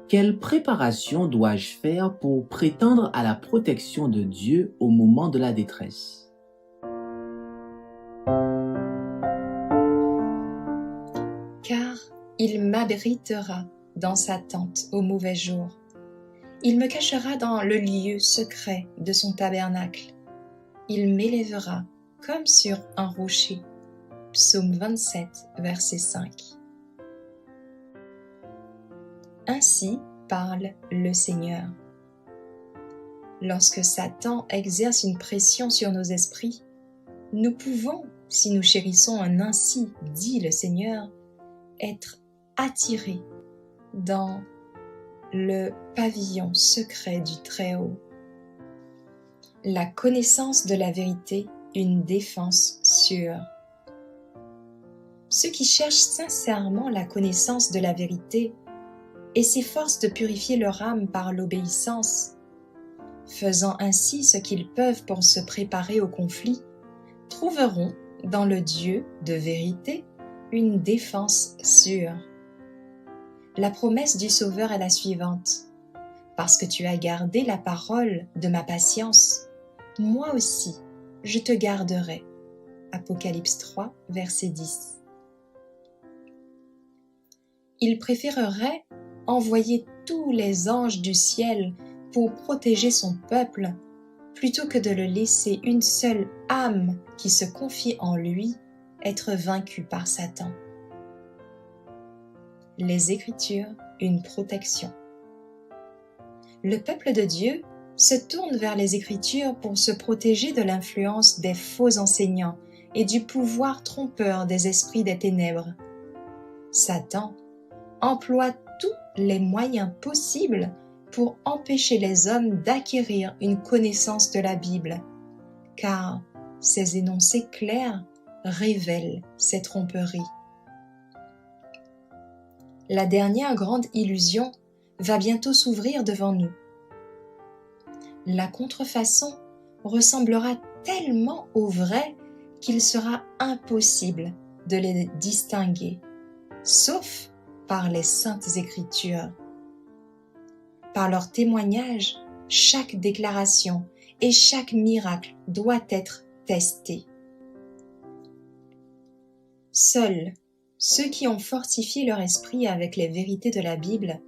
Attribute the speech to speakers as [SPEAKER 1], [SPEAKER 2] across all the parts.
[SPEAKER 1] Quelle préparation dois-je faire pour prétendre à la protection de Dieu au moment de la détresse?
[SPEAKER 2] Car il m'abritera dans sa tente au mauvais jour. Il me cachera dans le lieu secret de son tabernacle. Il m'élèvera comme sur un rocher. Psaume 27, verset 5. Ainsi parle le Seigneur. Lorsque Satan exerce une pression sur nos esprits, nous pouvons, si nous chérissons un ainsi, dit le Seigneur, être attirés dans le pavillon secret du Très-Haut. La connaissance de la vérité, une défense sûre. Ceux qui cherchent sincèrement la connaissance de la vérité et s'efforcent de purifier leur âme par l'obéissance, faisant ainsi ce qu'ils peuvent pour se préparer au conflit, trouveront dans le Dieu de vérité une défense sûre. La promesse du Sauveur est la suivante. Parce que tu as gardé la parole de ma patience, moi aussi, je te garderai. Apocalypse 3, verset 10. Il préférerait envoyer tous les anges du ciel pour protéger son peuple, plutôt que de le laisser une seule âme qui se confie en lui être vaincue par Satan. Les Écritures, une protection. Le peuple de Dieu se tourne vers les Écritures pour se protéger de l'influence des faux enseignants et du pouvoir trompeur des esprits des ténèbres. Satan emploie tous les moyens possibles pour empêcher les hommes d'acquérir une connaissance de la Bible, car ses énoncés clairs révèlent ces tromperies. La dernière grande illusion va bientôt s'ouvrir devant nous. La contrefaçon ressemblera tellement au vrai qu'il sera impossible de les distinguer, sauf par les saintes Écritures. Par leur témoignage, chaque déclaration et chaque miracle doit être testé. Seuls ceux qui ont fortifié leur esprit avec les vérités de la Bible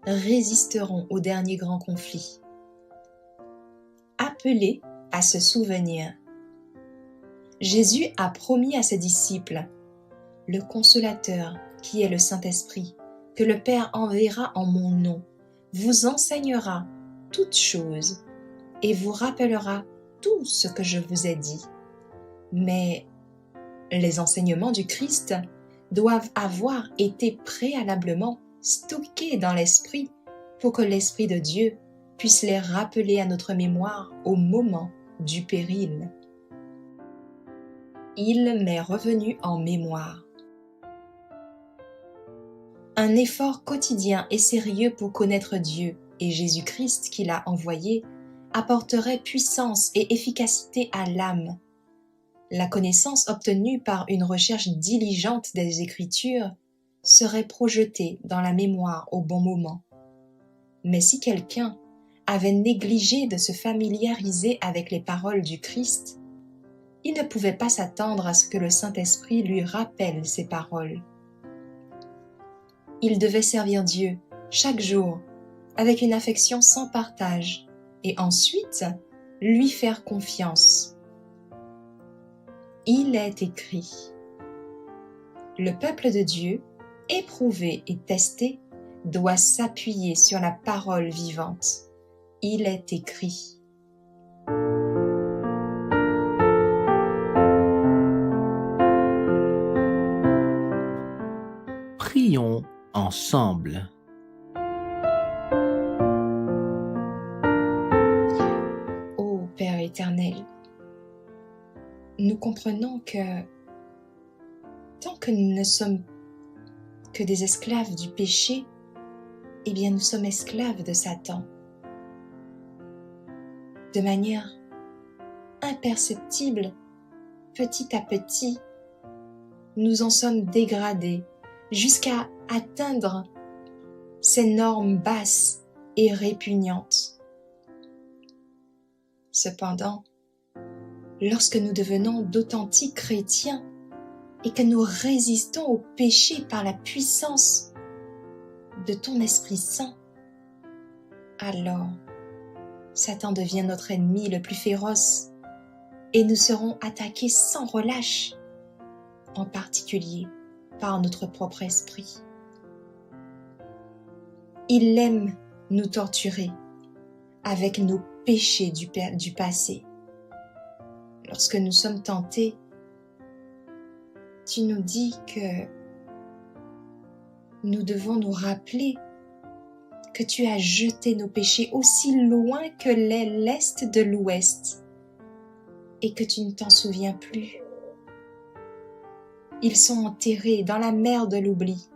[SPEAKER 2] résisteront au dernier grand conflit. Appelés à se souvenir. Jésus a promis à ses disciples, le Consolateur, qui est le Saint-Esprit, que le Père enverra en mon nom, vous enseignera toutes choses et vous rappellera tout ce que je vous ai dit. Mais les enseignements du Christ doivent avoir été préalablement stockés dans l'esprit pour que l'Esprit de Dieu puisse les rappeler à notre mémoire au moment du péril. Il m'est revenu en mémoire. Un effort quotidien et sérieux pour connaître Dieu et Jésus-Christ qu'il a envoyé apporterait puissance et efficacité à l'âme. La connaissance obtenue par une recherche diligente des Écritures serait projetée dans la mémoire au bon moment. Mais si quelqu'un avait négligé de se familiariser avec les paroles du Christ, il ne pouvait pas s'attendre à ce que le Saint-Esprit lui rappelle ces paroles. Il devait servir Dieu chaque jour avec une affection sans partage et ensuite lui faire confiance. Il est écrit. Le peuple de Dieu, éprouvé et testé, doit s'appuyer sur la parole vivante. Il est écrit.
[SPEAKER 1] Prions ensemble.
[SPEAKER 2] Ô Père éternel, nous comprenons que tant que nous ne sommes que des esclaves du péché, eh bien nous sommes esclaves de Satan. De manière imperceptible, petit à petit, nous en sommes dégradés jusqu'à atteindre ces normes basses et répugnantes. Cependant, lorsque nous devenons d'authentiques chrétiens et que nous résistons au péché par la puissance de ton Esprit Saint, alors Satan devient notre ennemi le plus féroce et nous serons attaqués sans relâche, en particulier par notre propre esprit. Il aime nous torturer avec nos péchés du passé. Lorsque nous sommes tentés, tu nous dis que nous devons nous rappeler que tu as jeté nos péchés aussi loin que l'est l'est de l'ouest et que tu ne t'en souviens plus. Ils sont enterrés dans la mer de l'oubli.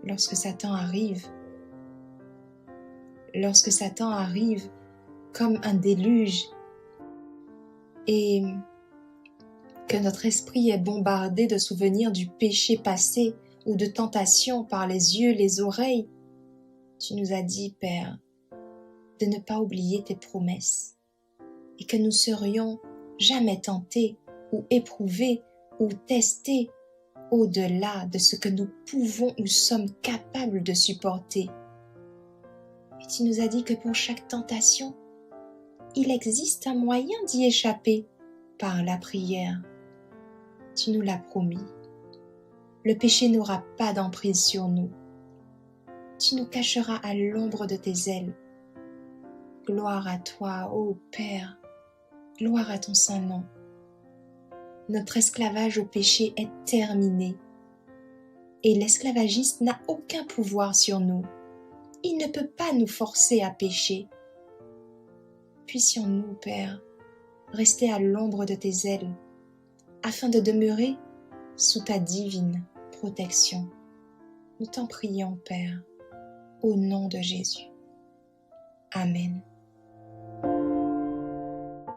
[SPEAKER 2] Lorsque Satan arrive comme un déluge et que notre esprit est bombardé de souvenirs du péché passé ou de tentations par les yeux, les oreilles, tu nous as dit, Père, de ne pas oublier tes promesses et que nous serions jamais tentés ou éprouvés ou testés au-delà de ce que nous pouvons ou sommes capables de supporter. Et tu nous as dit que pour chaque tentation, il existe un moyen d'y échapper par la prière. Tu nous l'as promis. Le péché n'aura pas d'emprise sur nous. Tu nous cacheras à l'ombre de tes ailes. Gloire à toi, ô Père. Gloire à ton saint nom. Notre esclavage au péché est terminé. Et l'esclavagiste n'a aucun pouvoir sur nous. Il ne peut pas nous forcer à pécher. Puissions-nous, Père, rester à l'ombre de tes ailes, afin de demeurer sous ta divine protection. Nous t'en prions, Père, au nom de Jésus. Amen.